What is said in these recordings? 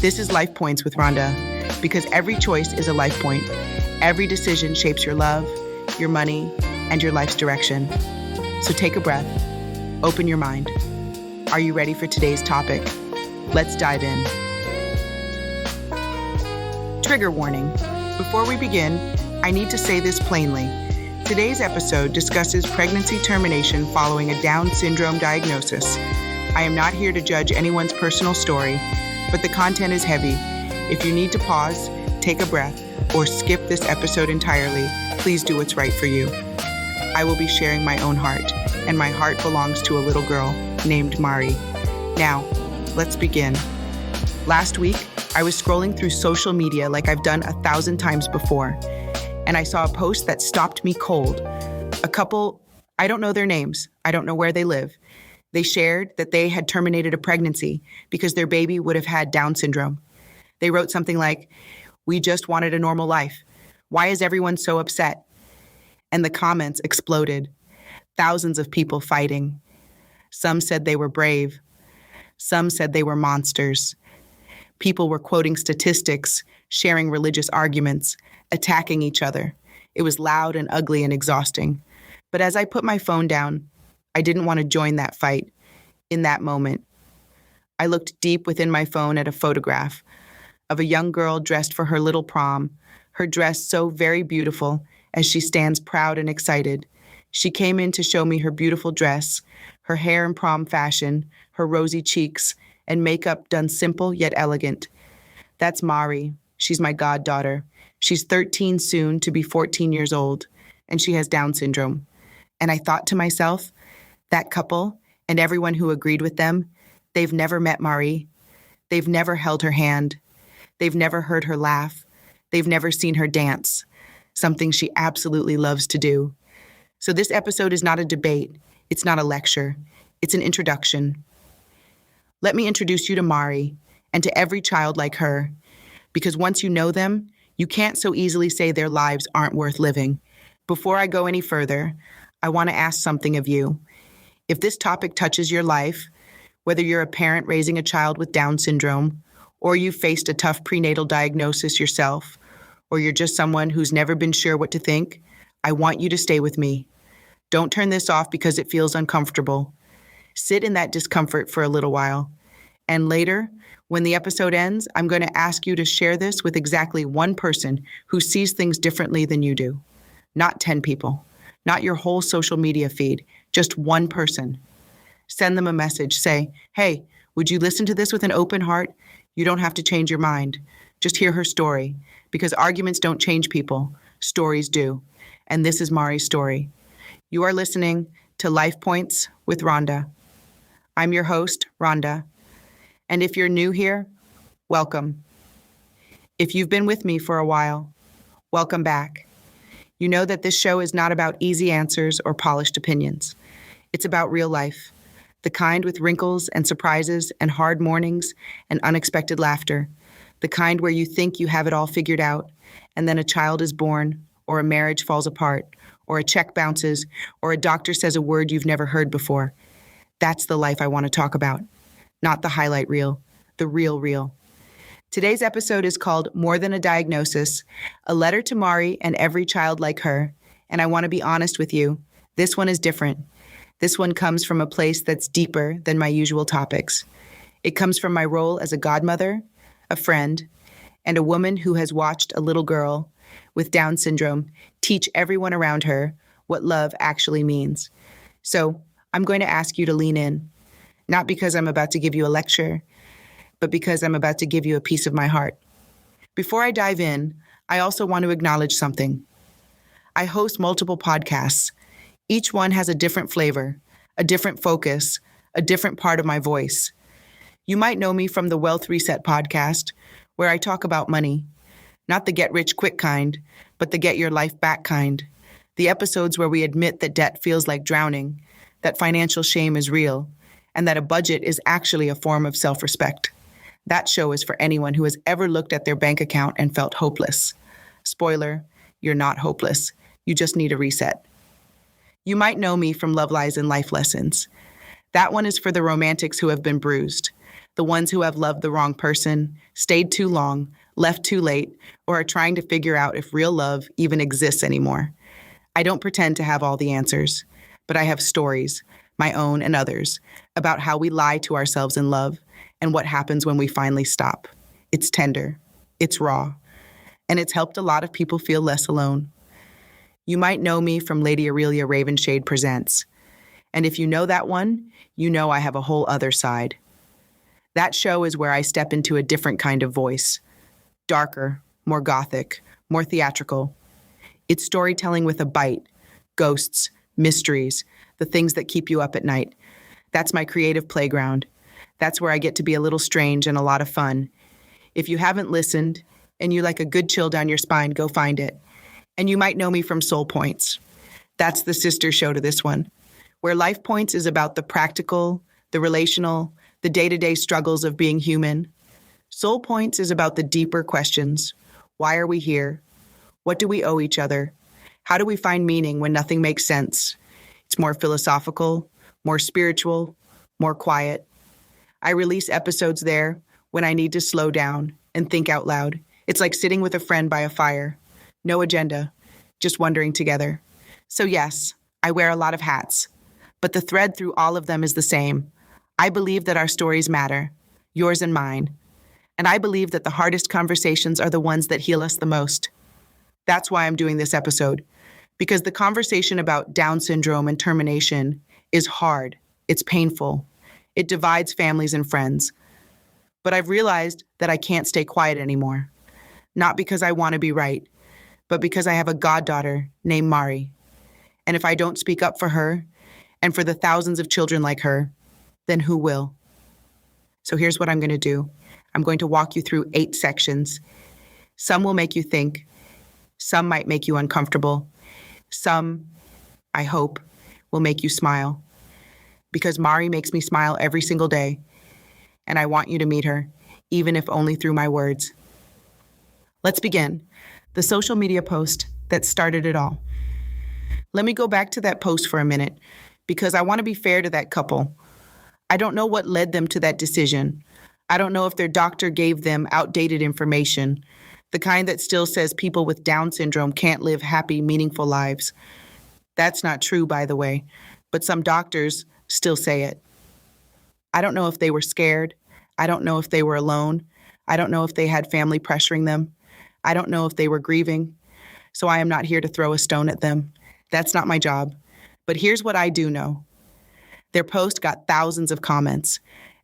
This is Life Points with Rhonda, because every choice is a life point. Every decision shapes your love, your money, and your life's direction. So take a breath, open your mind. Are you ready for today's topic? Let's dive in. Trigger warning. Before we begin, I need to say this plainly. Today's episode discusses pregnancy termination following a Down syndrome diagnosis. I am not here to judge anyone's personal story, but the content is heavy. If you need to pause, take a breath, or skip this episode entirely, please do what's right for you. I will be sharing my own heart, and my heart belongs to a little girl named Mari. Now, let's begin. Last week, I was scrolling through social media like I've done 1,000 times before, and I saw a post that stopped me cold. A couple, I don't know their names, I don't know where they live. They shared that they had terminated a pregnancy because their baby would have had Down syndrome. They wrote something like, "We just wanted a normal life. Why is everyone so upset?" And the comments exploded. Thousands of people fighting. Some said they were brave. Some said they were monsters. People were quoting statistics, sharing religious arguments, attacking each other. It was loud and ugly and exhausting. But as I put my phone down, I didn't want to join that fight in that moment. I looked deep within my phone at a photograph of a young girl dressed for her little prom, her dress so very beautiful as she stands proud and excited. She came in to show me her beautiful dress, her hair in prom fashion, her rosy cheeks, and makeup done simple yet elegant. That's Mari. She's my goddaughter. She's 13 soon to be 14 years old, and she has Down syndrome. And I thought to myself, that couple and everyone who agreed with them, they've never met Mari. They've never held her hand. They've never heard her laugh. They've never seen her dance, something she absolutely loves to do. So this episode is not a debate. It's not a lecture. It's an introduction. Let me introduce you to Mari and to every child like her, because once you know them, you can't so easily say their lives aren't worth living. Before I go any further, I want to ask something of you. If this topic touches your life, whether you're a parent raising a child with Down syndrome, or you faced a tough prenatal diagnosis yourself, or you're just someone who's never been sure what to think, I want you to stay with me. Don't turn this off because it feels uncomfortable. Sit in that discomfort for a little while. And later, when the episode ends, I'm going to ask you to share this with exactly one person who sees things differently than you do. Not 10 people. Not your whole social media feed. Just one person. Send them a message. Say, "Hey, would you listen to this with an open heart? You don't have to change your mind. Just hear her story." Because arguments don't change people. Stories do. And this is Mari's story. You are listening to Life Points with Rhonda. I'm your host, Rhonda. And if you're new here, welcome. If you've been with me for a while, welcome back. You know that this show is not about easy answers or polished opinions. It's about real life, the kind with wrinkles and surprises and hard mornings and unexpected laughter, the kind where you think you have it all figured out, and then a child is born, or a marriage falls apart, or a check bounces, or a doctor says a word you've never heard before. That's the life I want to talk about, not the highlight reel, the real reel. Today's episode is called More Than a Diagnosis, a letter to Mari and every child like her. And I want to be honest with you, this one is different. This one comes from a place that's deeper than my usual topics. It comes from my role as a godmother, a friend, and a woman who has watched a little girl with Down syndrome teach everyone around her what love actually means. So I'm going to ask you to lean in, not because I'm about to give you a lecture, but because I'm about to give you a piece of my heart. Before I dive in, I also want to acknowledge something. I host multiple podcasts. Each one has a different flavor, a different focus, a different part of my voice. You might know me from the Wealth Reset podcast, where I talk about money, not the get-rich-quick kind, but the get-your-life-back kind. The episodes where we admit that debt feels like drowning, that financial shame is real, and that a budget is actually a form of self-respect. That show is for anyone who has ever looked at their bank account and felt hopeless. Spoiler, you're not hopeless. You just need a reset. You might know me from Love Lies and Life Lessons. That one is for the romantics who have been bruised, The ones who have loved the wrong person, stayed too long, left too late, or are trying to figure out if real love even exists anymore. I don't pretend to have all the answers, but I have stories, my own and others, about how we lie to ourselves in love and what happens when we finally stop. It's tender, it's raw, and it's helped a lot of people feel less alone. You might know me from Lady Aurelia Ravenshade Presents, and if you know that one, you know I have a whole other side. That show is where I step into a different kind of voice. Darker, more gothic, more theatrical. It's storytelling with a bite. Ghosts, mysteries, the things that keep you up at night. That's my creative playground. That's where I get to be a little strange and a lot of fun. If you haven't listened, and you like a good chill down your spine, go find it. And you might know me from Soul Points. That's the sister show to this one, where Life Points is about the practical, the relational, the day-to-day struggles of being human. Soul Points is about the deeper questions. Why are we here? What do we owe each other? How do we find meaning when nothing makes sense? It's more philosophical, more spiritual, more quiet. I release episodes there when I need to slow down and think out loud. It's like sitting with a friend by a fire. No agenda, just wondering together. So yes, I wear a lot of hats, but the thread through all of them is the same. I believe that our stories matter, yours and mine. And I believe that the hardest conversations are the ones that heal us the most. That's why I'm doing this episode, because the conversation about Down syndrome and termination is hard, it's painful, it divides families and friends. But I've realized that I can't stay quiet anymore. Not because I want to be right, but because I have a goddaughter named Mari. And if I don't speak up for her, and for the thousands of children like her, then who will? So here's what I'm going to do. I'm going to walk you through 8 sections. Some will make you think. Some might make you uncomfortable. Some, I hope, will make you smile. Because Mari makes me smile every single day. And I want you to meet her, even if only through my words. Let's begin. The social media post that started it all. Let me go back to that post for a minute, because I want to be fair to that couple. I don't know what led them to that decision. I don't know if their doctor gave them outdated information, the kind that still says people with Down syndrome can't live happy, meaningful lives. That's not true, by the way, but some doctors still say it. I don't know if they were scared. I don't know if they were alone. I don't know if they had family pressuring them. I don't know if they were grieving. So I am not here to throw a stone at them. That's not my job. But here's what I do know. Their post got thousands of comments.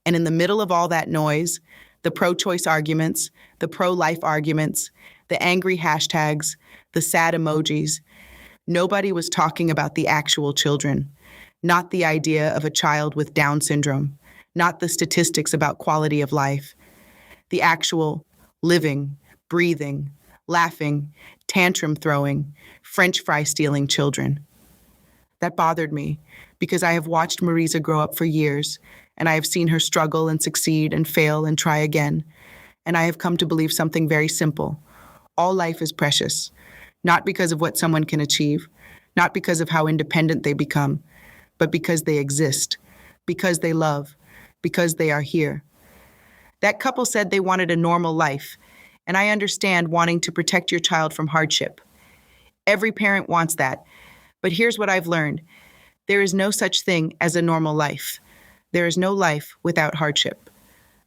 And in the middle of all that noise, the pro-choice arguments, the pro-life arguments, the angry hashtags, the sad emojis, nobody was talking about the actual children, not the idea of a child with Down syndrome, not the statistics about quality of life, the actual living, breathing, laughing, tantrum throwing, French fry stealing children. That bothered me because I have watched Marisa grow up for years, and I have seen her struggle and succeed and fail and try again. And I have come to believe something very simple. All life is precious, not because of what someone can achieve, not because of how independent they become, but because they exist, because they love, because they are here. That couple said they wanted a normal life, and I understand wanting to protect your child from hardship. Every parent wants that, but here's what I've learned. There is no such thing as a normal life. There is no life without hardship.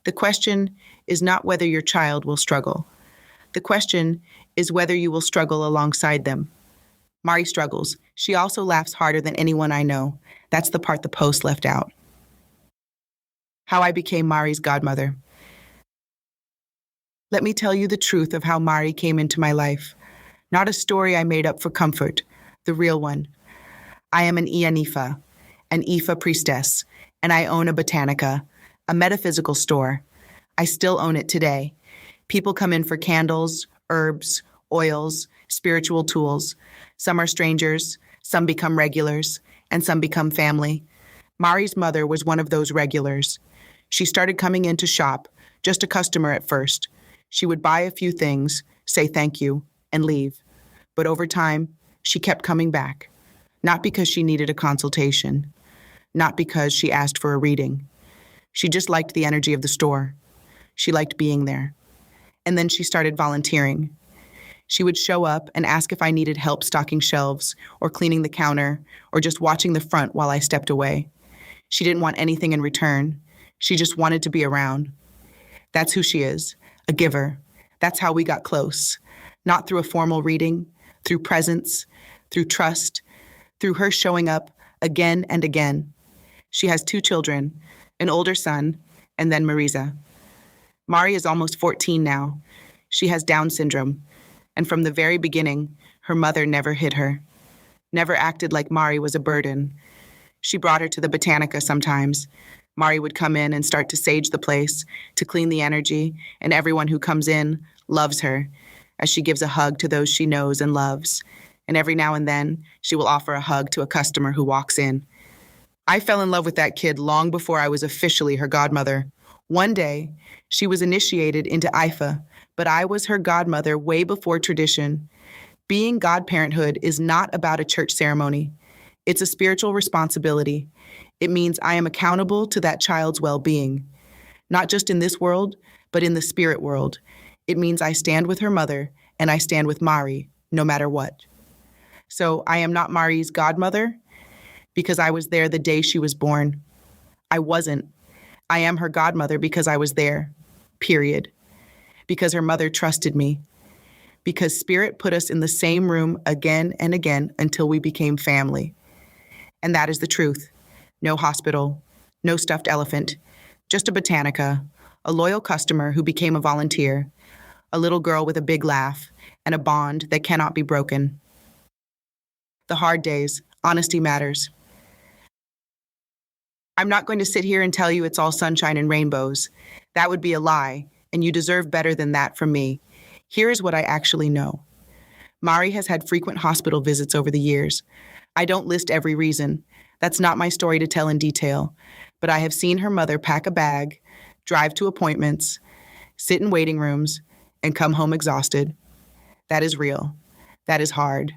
The question is not whether your child will struggle. The question is whether you will struggle alongside them. Mari struggles. She also laughs harder than anyone I know. That's the part the post left out. How I became Mari's godmother. Let me tell you the truth of how Mari came into my life. Not a story I made up for comfort, the real one. I am an Ianifa, an Ifa priestess, and I own a botanica, a metaphysical store. I still own it today. People come in for candles, herbs, oils, spiritual tools. Some are strangers, some become regulars, and some become family. Mari's mother was one of those regulars. She started coming in to shop, just a customer at first. She would buy a few things, say thank you, and leave. But over time, she kept coming back. Not because she needed a consultation, not because she asked for a reading, She just liked the energy of the store. She liked being there. And then she started volunteering. She would show up and ask if I needed help stocking shelves or cleaning the counter or just watching the front while I stepped away. She didn't want anything in return. She just wanted to be around. That's who she is, a giver. That's how we got close. Not through a formal reading, through presence, through trust, through her showing up again and again. She has 2 children, an older son, and then Marisa. Mari is almost 14 now. She has Down syndrome. And from the very beginning, her mother never hid her, never acted like Mari was a burden. She brought her to the Botanica sometimes. Mari would come in and start to sage the place, to clean the energy, and everyone who comes in loves her, as she gives a hug to those she knows and loves. And every now and then, she will offer a hug to a customer who walks in. I fell in love with that kid long before I was officially her godmother. One day, she was initiated into IFA, but I was her godmother way before tradition. Being godparenthood is not about a church ceremony. It's a spiritual responsibility. It means I am accountable to that child's well-being, not just in this world, but in the spirit world. It means I stand with her mother and I stand with Mari, no matter what. So I am not Mari's godmother because I was there the day she was born. I wasn't. I am her godmother because I was there, period. Because her mother trusted me. Because Spirit put us in the same room again and again until we became family. And that is the truth. No hospital, no stuffed elephant, just a Botanica, a loyal customer who became a volunteer, a little girl with a big laugh, and a bond that cannot be broken. The hard days, honesty matters. I'm not going to sit here and tell you it's all sunshine and rainbows. That would be a lie, and you deserve better than that from me. Here is what I actually know. Mari has had frequent hospital visits over the years. I don't list every reason. That's not my story to tell in detail. But I have seen her mother pack a bag, drive to appointments, sit in waiting rooms, and come home exhausted. That is real. That is hard.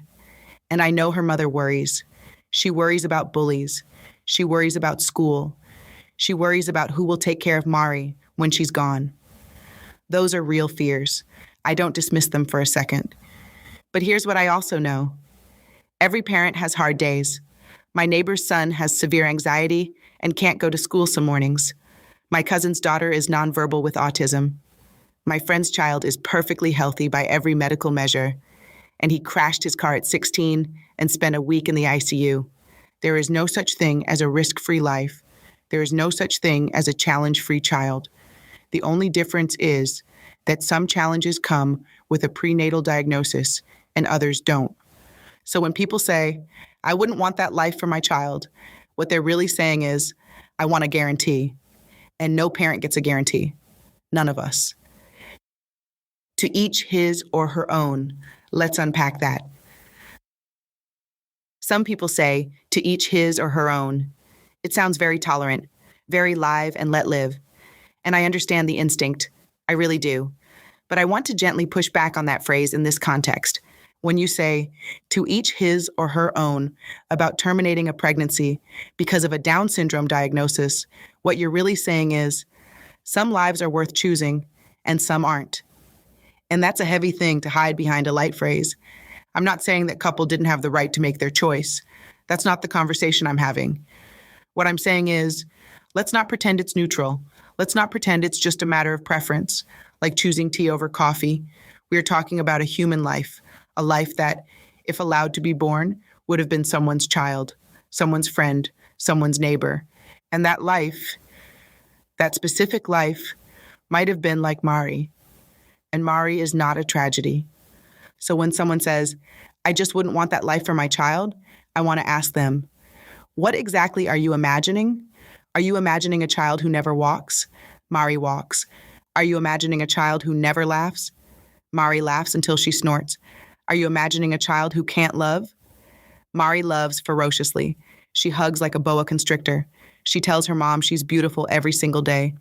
And I know her mother worries. She worries about bullies. She worries about school. She worries about who will take care of Mari when she's gone. Those are real fears. I don't dismiss them for a second. But here's what I also know. Every parent has hard days. My neighbor's son has severe anxiety and can't go to school some mornings. My cousin's daughter is nonverbal with autism. My friend's child is perfectly healthy by every medical measure, and he crashed his car at 16 and spent a week in the ICU. There is no such thing as a risk-free life. There is no such thing as a challenge-free child. The only difference is that some challenges come with a prenatal diagnosis and others don't. So when people say, I wouldn't want that life for my child, what they're really saying is, I want a guarantee. And no parent gets a guarantee. None of us. To each his or her own. Let's unpack that. Some people say, to each his or her own. It sounds very tolerant, very live and let live. And I understand the instinct. I really do. But I want to gently push back on that phrase in this context. When you say, to each his or her own, about terminating a pregnancy because of a Down syndrome diagnosis, what you're really saying is, some lives are worth choosing and some aren't. And that's a heavy thing to hide behind a light phrase. I'm not saying that couple didn't have the right to make their choice. That's not the conversation I'm having. What I'm saying is, let's not pretend it's neutral. Let's not pretend it's just a matter of preference, like choosing tea over coffee. We are talking about a human life, a life that, if allowed to be born, would have been someone's child, someone's friend, someone's neighbor. And that life, that specific life, might have been like Mari. And Mari is not a tragedy. So when someone says, I just wouldn't want that life for my child, I want to ask them, what exactly are you imagining? Are you imagining a child who never walks? Mari walks. Are you imagining a child who never laughs? Mari laughs until she snorts. Are you imagining a child who can't love? Mari loves ferociously. She hugs like a boa constrictor. She tells her mom she's beautiful every single day.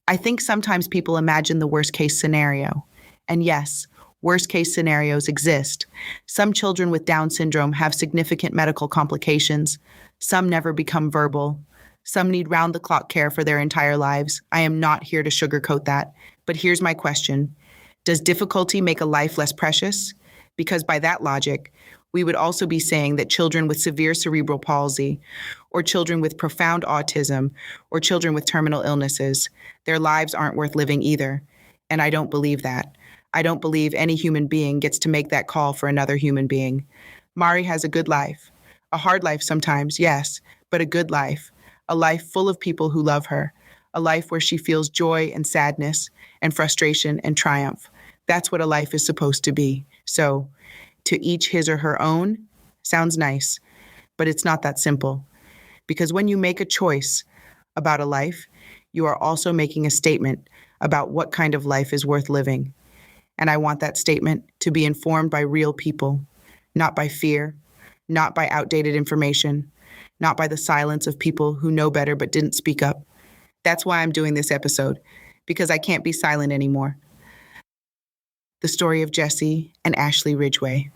I think sometimes people imagine the worst case scenario. And yes, worst case scenarios exist. Some children with Down syndrome have significant medical complications. Some never become verbal. Some need round-the-clock care for their entire lives. I am not here to sugarcoat that. But here's my question. Does difficulty make a life less precious? Because by that logic, we would also be saying that children with severe cerebral palsy, or children with profound autism, or children with terminal illnesses, their lives aren't worth living either. And I don't believe that. I don't believe any human being gets to make that call for another human being. Mari has a good life. A hard life sometimes, yes, but a good life. A life full of people who love her. A life where she feels joy and sadness and frustration and triumph. That's what a life is supposed to be. So, to each his or her own sounds nice, but it's not that simple. Because when you make a choice about a life, you are also making a statement about what kind of life is worth living. And I want that statement to be informed by real people, not by fear, not by outdated information, not by the silence of people who know better but didn't speak up. That's why I'm doing this episode, because I can't be silent anymore. The story of Jesse and Ashley Ridgway.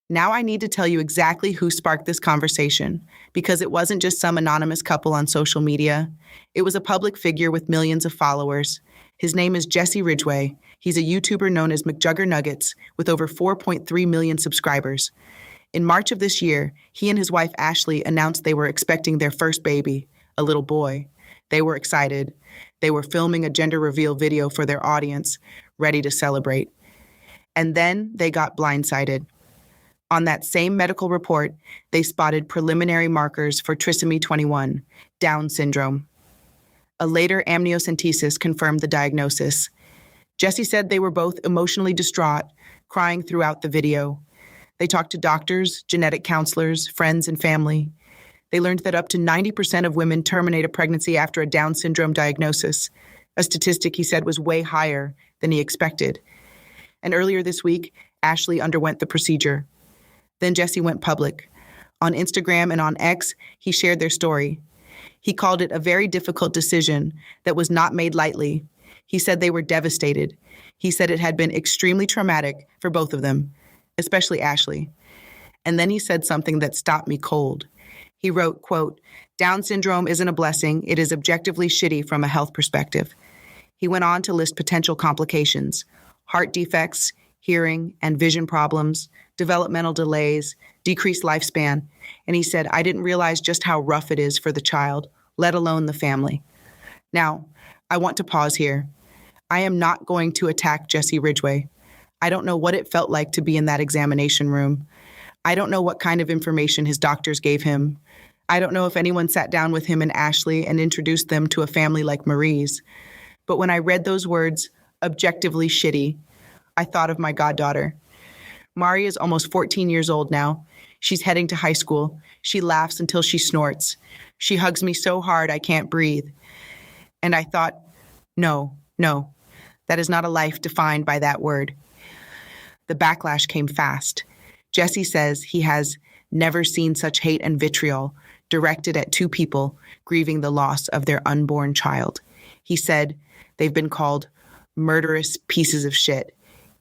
Now I need to tell you exactly who sparked this conversation, because it wasn't just some anonymous couple on social media. It was a public figure with millions of followers. His name is Jesse Ridgway. He's a YouTuber known as McJuggerNuggets with over 4.3 million subscribers. In March of this year, he and his wife Ashley announced they were expecting their first baby, a little boy. They were excited. They were filming a gender reveal video for their audience, ready to celebrate. And then they got blindsided. On that same medical report, they spotted preliminary markers for trisomy 21, Down syndrome. A later amniocentesis confirmed the diagnosis. Jesse said they were both emotionally distraught, crying throughout the video. They talked to doctors, genetic counselors, friends, and family. They learned that up to 90% of women terminate a pregnancy after a Down syndrome diagnosis, a statistic he said was way higher than he expected. And earlier this week, Ashley underwent the procedure. Then Jesse went public. On Instagram and on X, he shared their story. He called it a very difficult decision that was not made lightly. He said they were devastated. He said it had been extremely traumatic for both of them, especially Ashley. And then he said something that stopped me cold. He wrote, quote, "Down syndrome isn't a blessing. It is objectively shitty from a health perspective." He went on to list potential complications: heart defects, hearing and vision problems, developmental delays, decreased lifespan. And he said, "I didn't realize just how rough it is for the child, let alone the family." Now, I want to pause here. I am not going to attack Jesse Ridgway. I don't know what it felt like to be in that examination room. I don't know what kind of information his doctors gave him. I don't know if anyone sat down with him and Ashley and introduced them to a family like Marie's. But when I read those words, objectively shitty, I thought of my goddaughter. Mari is almost 14 years old now. She's heading to high school. She laughs until she snorts. She hugs me so hard I can't breathe. And I thought, no, that is not a life defined by that word. The backlash came fast. Jesse says he has never seen such hate and vitriol directed at two people grieving the loss of their unborn child. He said they've been called murderous pieces of shit,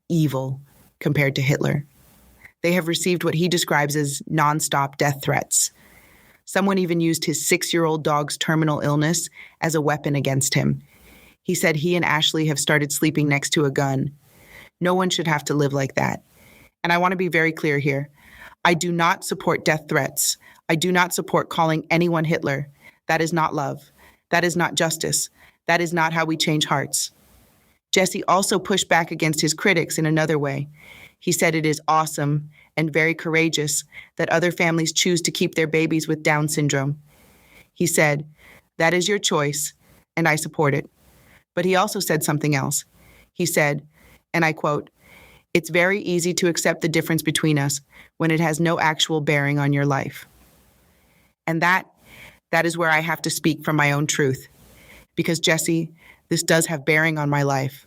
evil, compared to Hitler. They have received what he describes as nonstop death threats. Someone even used his 6-year-old dog's terminal illness as a weapon against him. He said he and Ashley have started sleeping next to a gun. No one should have to live like that. And I want to be very clear here. I do not support death threats. I do not support calling anyone Hitler. That is not love. That is not justice. That is not how we change hearts. Jesse also pushed back against his critics in another way. He said it is awesome and very courageous that other families choose to keep their babies with Down syndrome. He said, "That is your choice, and I support it." But he also said something else. He said, and I quote, "It's very easy to accept the difference between us when it has no actual bearing on your life." And that is where I have to speak from my own truth. Because Jesse, this does have bearing on my life.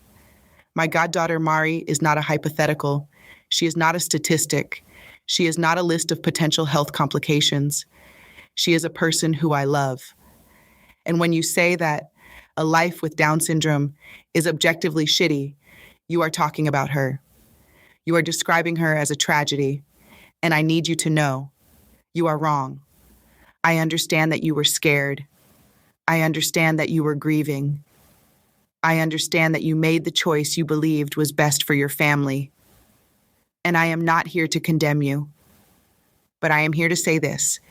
My goddaughter Mari is not a hypothetical. She is not a statistic. She is not a list of potential health complications. She is a person who I love. And when you say that a life with Down syndrome is objectively shitty, you are talking about her. You are describing her as a tragedy. And I need you to know, you are wrong. I understand that you were scared. I understand that you were grieving. I understand that you made the choice you believed was best for your family. And I am not here to condemn you. But I am here to say this.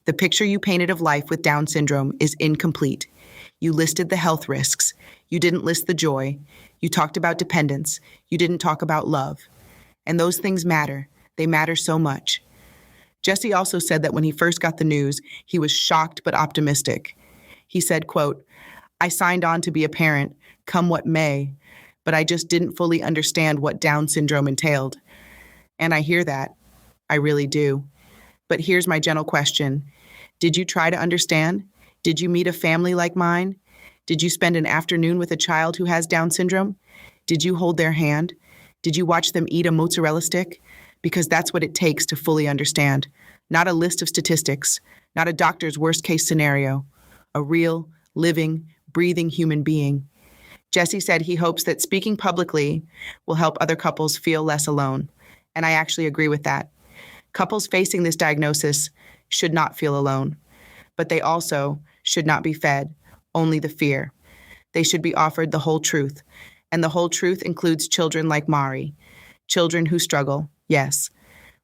The picture you painted of life with Down syndrome is incomplete. You listed the health risks. You didn't list the joy. You talked about dependence. You didn't talk about love. And those things matter. They matter so much. Jesse also said that when he first got the news, he was shocked but optimistic. He said, quote, "I signed on to be a parent, come what may, but I just didn't fully understand what Down syndrome entailed." And I hear that. I really do. But here's my gentle question. Did you try to understand? Did you meet a family like mine? Did you spend an afternoon with a child who has Down syndrome? Did you hold their hand? Did you watch them eat a mozzarella stick? Because that's what it takes to fully understand. Not a list of statistics, not a doctor's worst-case scenario. A real, living, breathing human being. Jesse said he hopes that speaking publicly will help other couples feel less alone. And I actually agree with that. Couples facing this diagnosis should not feel alone, but they also should not be fed only the fear. They should be offered the whole truth, and the whole truth includes children like Mari, children who struggle, yes,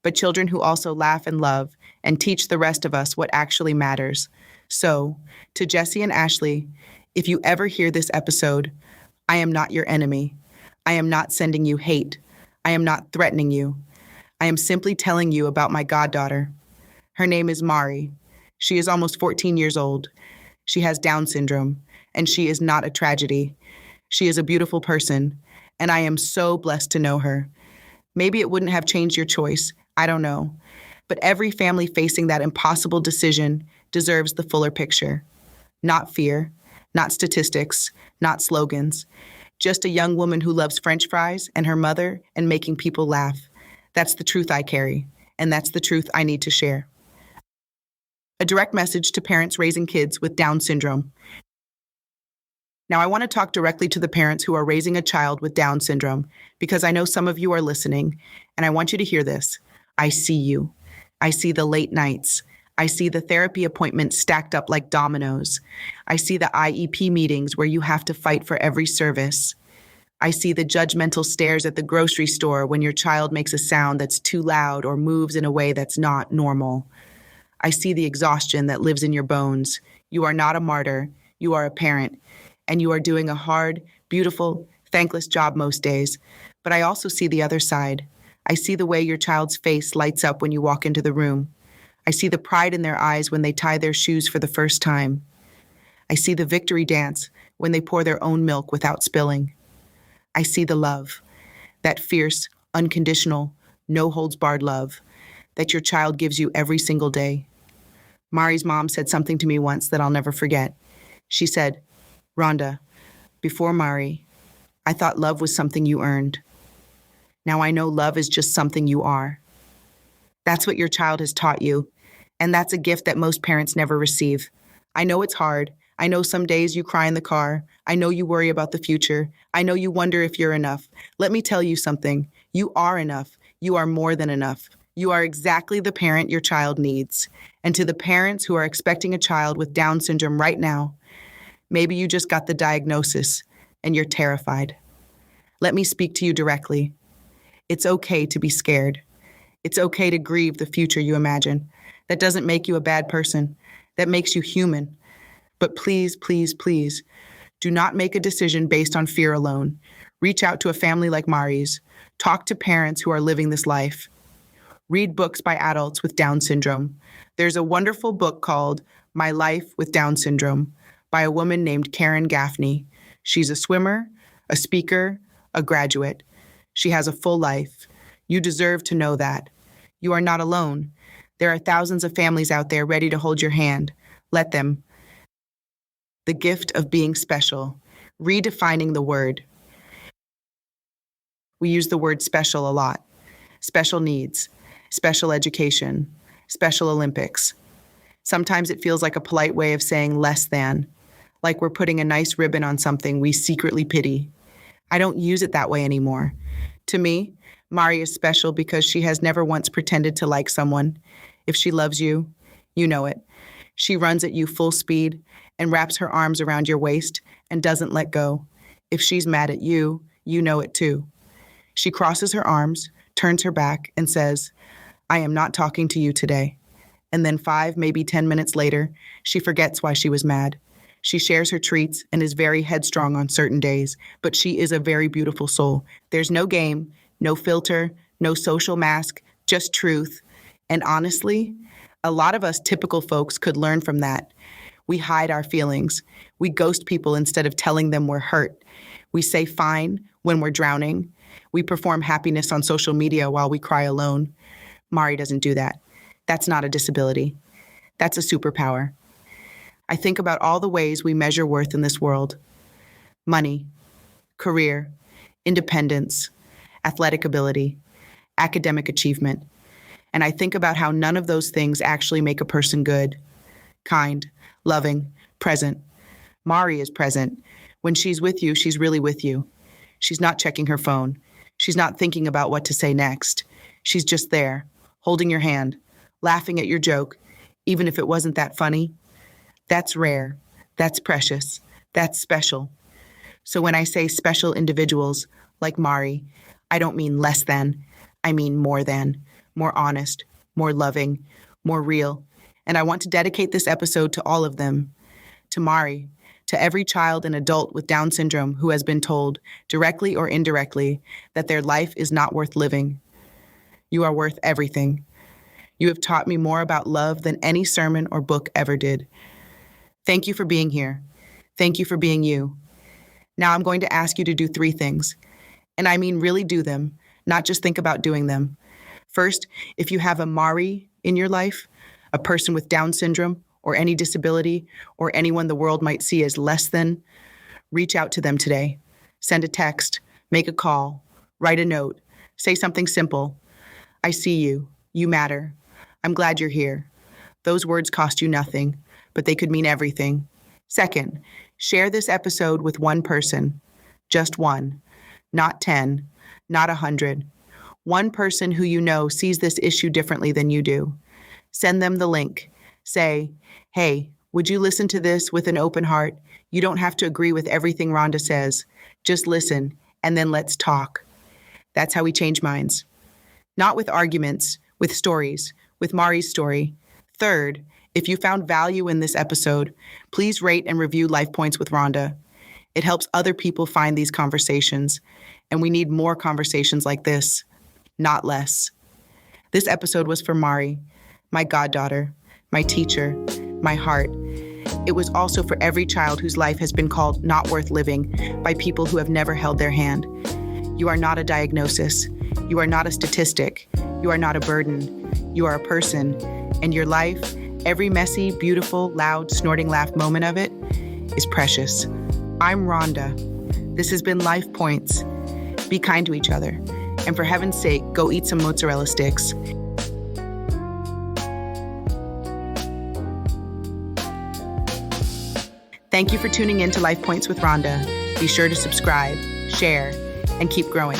but children who also laugh and love and teach the rest of us what actually matters. So, to Jesse and Ashley, if you ever hear this episode, I am not your enemy. I am not sending you hate. I am not threatening you. I am simply telling you about my goddaughter. Her name is Mari. She is almost 14 years old. She has Down syndrome, and she is not a tragedy. She is a beautiful person, and I am so blessed to know her. Maybe it wouldn't have changed your choice. I don't know. But every family facing that impossible decision deserves the fuller picture. Not fear, not statistics, not slogans. Just a young woman who loves French fries and her mother and making people laugh. That's the truth I carry, and that's the truth I need to share. A direct message to parents raising kids with Down syndrome. Now, I want to talk directly to the parents who are raising a child with Down syndrome, because I know some of you are listening, and I want you to hear this. I see you. I see the late nights. I see the therapy appointments stacked up like dominoes. I see the IEP meetings where you have to fight for every service. I see the judgmental stares at the grocery store when your child makes a sound that's too loud or moves in a way that's not normal. I see the exhaustion that lives in your bones. You are not a martyr. You are a parent. And you are doing a hard, beautiful, thankless job most days. But I also see the other side. I see the way your child's face lights up when you walk into the room. I see the pride in their eyes when they tie their shoes for the first time. I see the victory dance when they pour their own milk without spilling. I see the love, that fierce, unconditional, no-holds-barred love that your child gives you every single day. Mari's mom said something to me once that I'll never forget. She said, "Rhonda, before Mari, I thought love was something you earned. Now I know love is just something you are." That's what your child has taught you, and that's a gift that most parents never receive. I know it's hard. I know some days you cry in the car. I know you worry about the future. I know you wonder if you're enough. Let me tell you something. You are enough. You are more than enough. You are exactly the parent your child needs. And to the parents who are expecting a child with Down syndrome right now, maybe you just got the diagnosis and you're terrified. Let me speak to you directly. It's okay to be scared. It's okay to grieve the future you imagine. That doesn't make you a bad person. That makes you human. But please, please, please, do not make a decision based on fear alone. Reach out to a family like Mari's. Talk to parents who are living this life. Read books by adults with Down syndrome. There's a wonderful book called My Life with Down Syndrome by a woman named Karen Gaffney. She's a swimmer, a speaker, a graduate. She has a full life. You deserve to know that. You are not alone. There are thousands of families out there ready to hold your hand. Let them. The gift of being special. Redefining the word. We use the word special a lot. Special needs, special education, Special Olympics. Sometimes it feels like a polite way of saying less than, like we're putting a nice ribbon on something we secretly pity. I don't use it that way anymore. To me, Mari is special because she has never once pretended to like someone. If she loves you, you know it. She runs at you full speed and wraps her arms around your waist and doesn't let go. If she's mad at you, you know it too. She crosses her arms, turns her back, and says, I am not talking to you today. And then 5, maybe 10 minutes later, she forgets why she was mad. She shares her treats and is very headstrong on certain days, but she is a very beautiful soul. There's no game, no filter, no social mask, just truth. And honestly, a lot of us typical folks could learn from that. We hide our feelings. We ghost people instead of telling them we're hurt. We say fine when we're drowning. We perform happiness on social media while we cry alone. Mari doesn't do that. That's not a disability. That's a superpower. I think about all the ways we measure worth in this world. Money, career, independence, athletic ability, academic achievement. And I think about how none of those things actually make a person good, kind, loving, present. Mari is present. When she's with you, she's really with you. She's not checking her phone. She's not thinking about what to say next. She's just there, holding your hand, laughing at your joke, even if it wasn't that funny. That's rare. That's precious. That's special. So when I say special individuals like Mari, I don't mean less than. I mean more than, more honest, more loving, more real. And I want to dedicate this episode to all of them. To Mari, to every child and adult with Down syndrome who has been told, directly or indirectly, that their life is not worth living. You are worth everything. You have taught me more about love than any sermon or book ever did. Thank you for being here. Thank you for being you. Now I'm going to ask you to do 3 things. And I mean really do them, not just think about doing them. First, if you have a Mari in your life, a person with Down syndrome or any disability or anyone the world might see as less than, reach out to them today. Send a text, make a call, write a note, say something simple. I see you. You matter. I'm glad you're here. Those words cost you nothing, but they could mean everything. Second, share this episode with one person. Just one. Not 10. Not 100. One person who you know sees this issue differently than you do. Send them the link. Say, hey, would you listen to this with an open heart? You don't have to agree with everything Rhonda says. Just listen, and then let's talk. That's how we change minds. Not with arguments, with stories, with Mari's story. Third, if you found value in this episode, please rate and review Life Points with Rhonda. It helps other people find these conversations, and we need more conversations like this, not less. This episode was for Mari, my goddaughter, my teacher, my heart. It was also for every child whose life has been called not worth living by people who have never held their hand. You are not a diagnosis. You are not a statistic. You are not a burden. You are a person, and your life, every messy, beautiful, loud, snorting laugh moment of it, is precious. I'm Rhonda. This has been Life Points. Be kind to each other. And for heaven's sake, go eat some mozzarella sticks. Thank you for tuning in to Life Points with Rhonda. Be sure to subscribe, share, and keep growing.